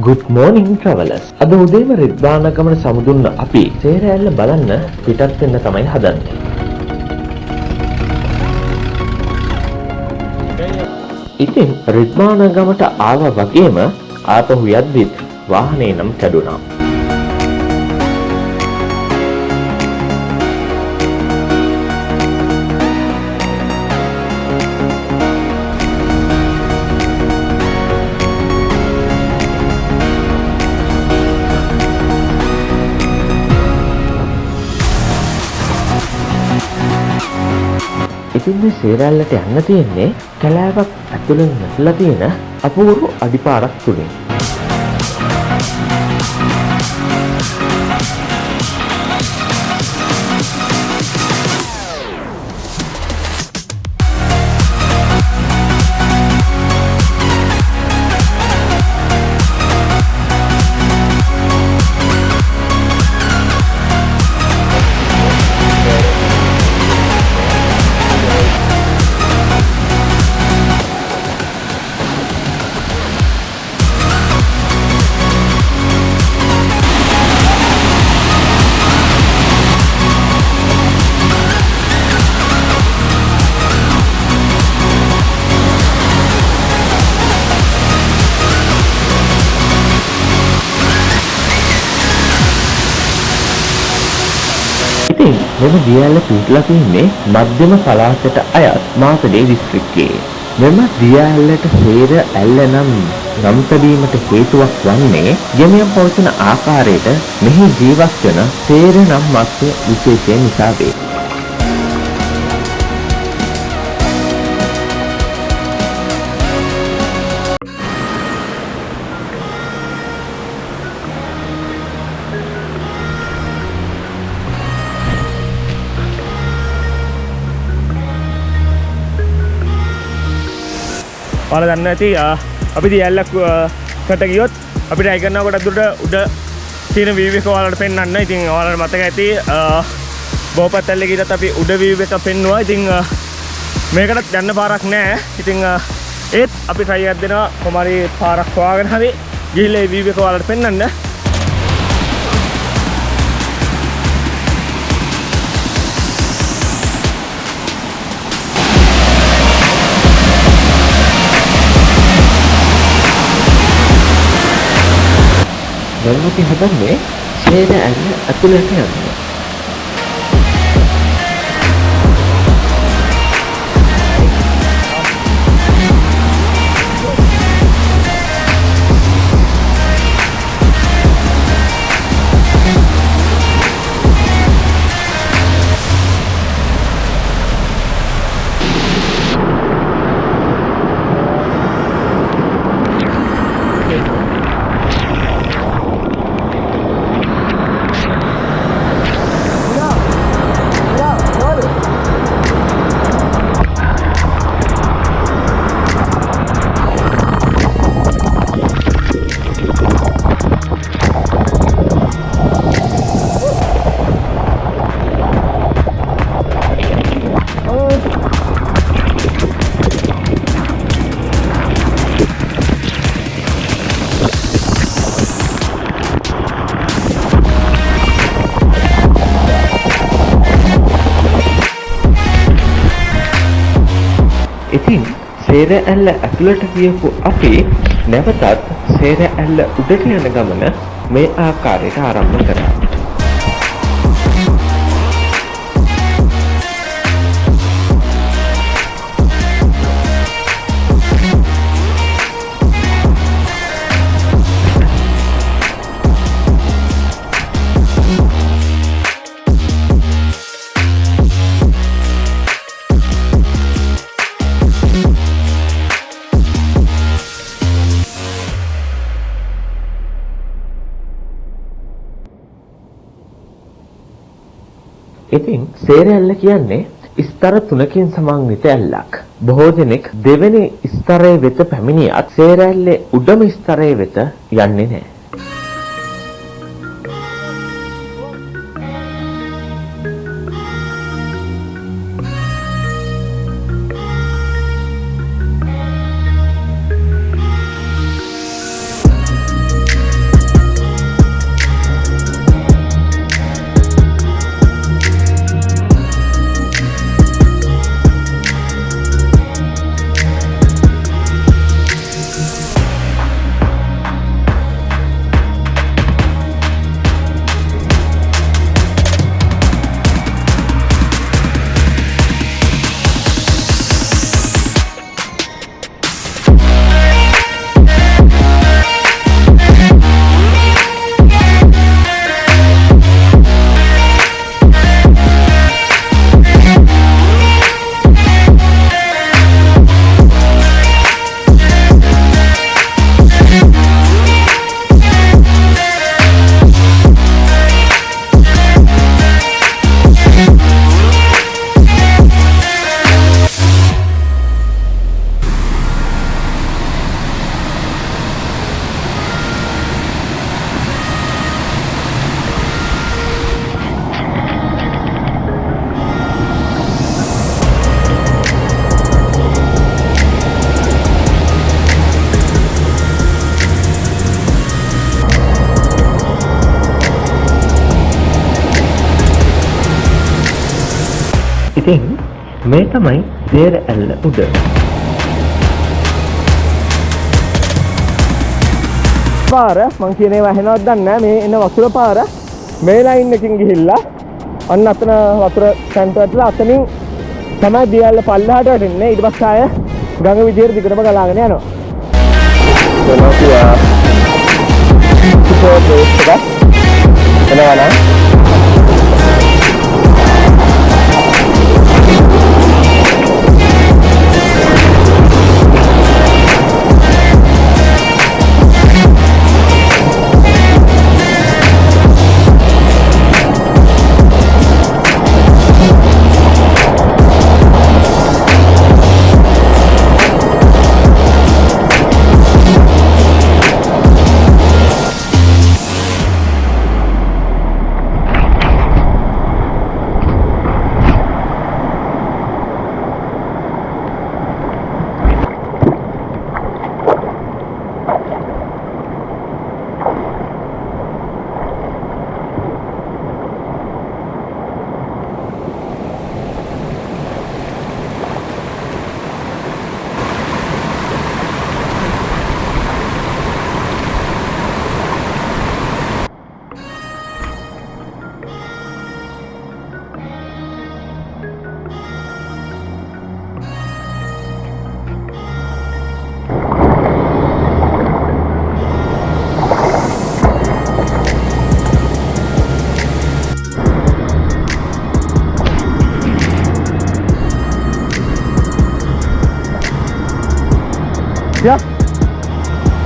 Good morning travelers. අද උදේම රිද්වානගමන සමුදුන්න අපි සේරා ඇල්ල බලන්න පිටත් වෙන්න තමයි හදන්නේ. ඉතින් රිද්වානගමට ආවා වගේම ආපහු යද්දිත් වාහනේ නම් කැඩුනා. ඉතින් මේ සේරාල්ලට යන්න තියෙන්නේ කැලෑවක් ඇතුළෙන් නැట్లా තියෙන අපූර්ව අඩිපාරක් තුලින්. මෙම දියඇල්ල පිහිටලා තින්නේ මධ්‍යම පළාතට අයත් මාතලේ දිස්ත්‍රික්කයේ. මෙම දියඇල්ලට සේර ඇල්ල නම් නම් තැබීමට හේතුවක් වන්නේ ගෙමියන් පවතින ආකාරයට මෙහි ජීවත් වන සේර නම් මත්ස්‍ය විශේෂය නිසා වේ. ඔයාලා දන්නවා ඇති අපි දියැලකට ගියොත් අපිට අය කරනවා කොට දුරට උඩ තියෙන view එක ඔයාලට පෙන්වන්න. ඉතින් ඔයාලට මතක ඇති බෝපත්තල්ලේ ගිහත් අපි උඩ view එක පෙන්නුවා. ඉතින් මේකටත් යන්න පාරක් නැහැ. ඉතින් ඒත් අපි try එකක් දෙනවා කොමාරි පාරක් හොයාගෙන හරි ගිහිල්ලා ඒ view එක ඔයාලට පෙන්වන්න. දැන් අපි හදන්නේ සේර ඇල්ල ඇතුළට යන්න. සේර ඇල්ල ඇතුළට ගියපු අපි නැවතත් සේර ඇල්ල උඩට යන ගමන මේ ආකාරයට ආරම්භ කරා. ඉතින් සේර ඇල්ල කියන්නේ ස්තර 3කින් සමන්විත ඇල්ලක්. බොහෝ දෙනෙක් දෙවෙනි ස්තරයේ වෙත පැමිණියත් සේර ඇල්ලේ උඩම ස්තරයේ වෙත යන්නේ නැහැ. ඉතින් මේ තමයි සේර ඇල්ල උඩ. පාර මං කියන ඒවා ඇහෙනවද දන්නේ නැහැ. මේ එන වතුර පාර මේ ලයින් එකකින් ගිහිල්ලා අන්න අතන වතුර කැන්ට වටලා අතනින් තමයි දියැල්ල පල්ලෙහාට වැටෙන්නේ. ඊට පස්සේ ආය ගඟ විදියට දිගටම ගලාගෙන යනවා. එනවා එනවා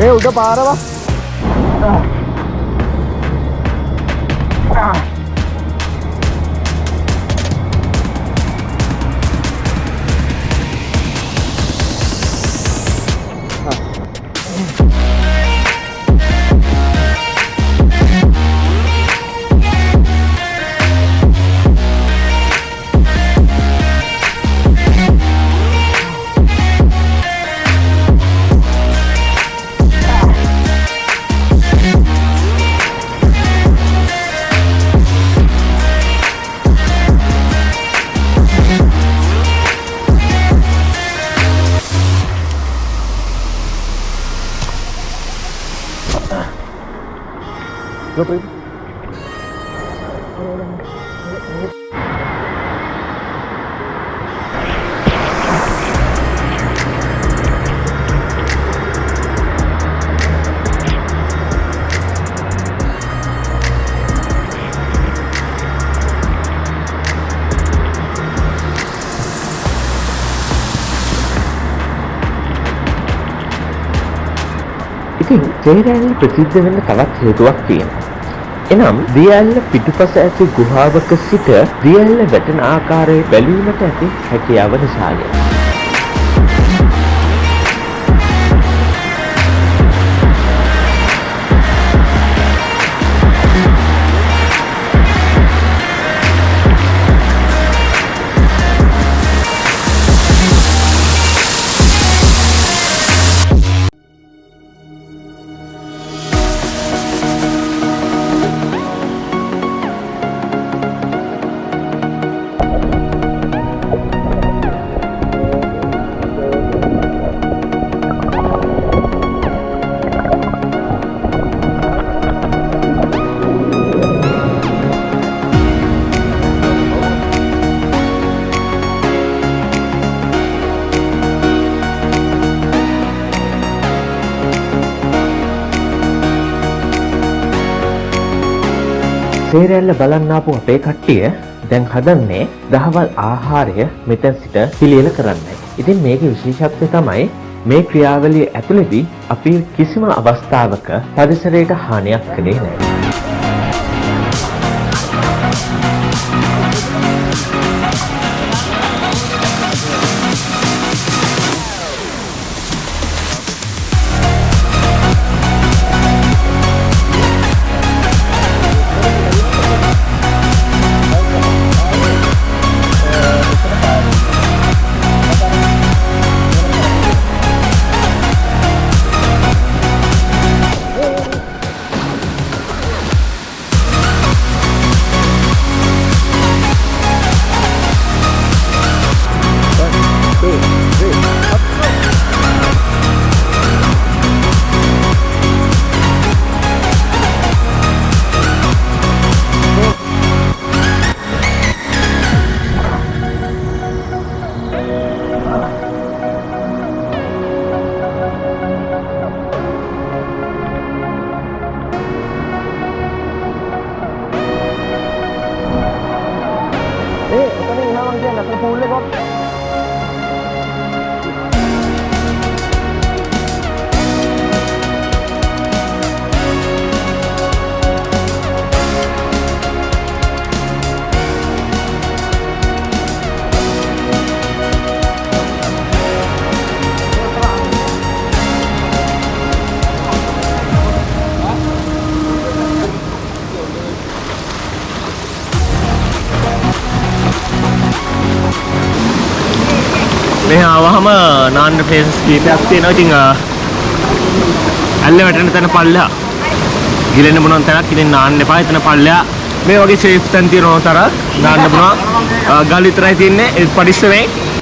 Ya, udah parah pak. ඉතින් සේරා ඇල්ල ප්‍රසිද්ධ වෙන්න තවත් හේතුවක් තියෙනවා. එනම් දිය ඇල්ල පිටුපස ඇති ගුහාවක සිට දිය ඇල්ල වැටෙන ආකාරය බැලීමට ඇති හැකියාව නිසාය. සේරා ඇල්ල බලන්න ආපු අපේ කට්ටිය දැන් හදන්නේ දහවල් ආහාරය මෙතන සිට පිළියෙල කරන්නයි. ඉතින් මේකේ විශේෂත්වය තමයි මේ ක්‍රියාවලිය ඇතුළතදී අපි කිසිම අවස්ථාවක පරිසරයට හානියක් කළේ නැහැ. මේ ආවහම නාන්න ප්ලේසස් කීපයක් තියෙනවා. ඉතින් ඇල්ල වැටෙන තැන පල්ලෙහා ගිලෙන්න මොනවන් තැනක් ඉතින් නාන්න එපා. එතන පල්ලෙහා මේ වගේ සේෆ් තැන් තියෙනවා තර නාන්න පුළුවන්. ගල් විතරයි තියෙන්නේ ඒ පරිස්සමෙන්.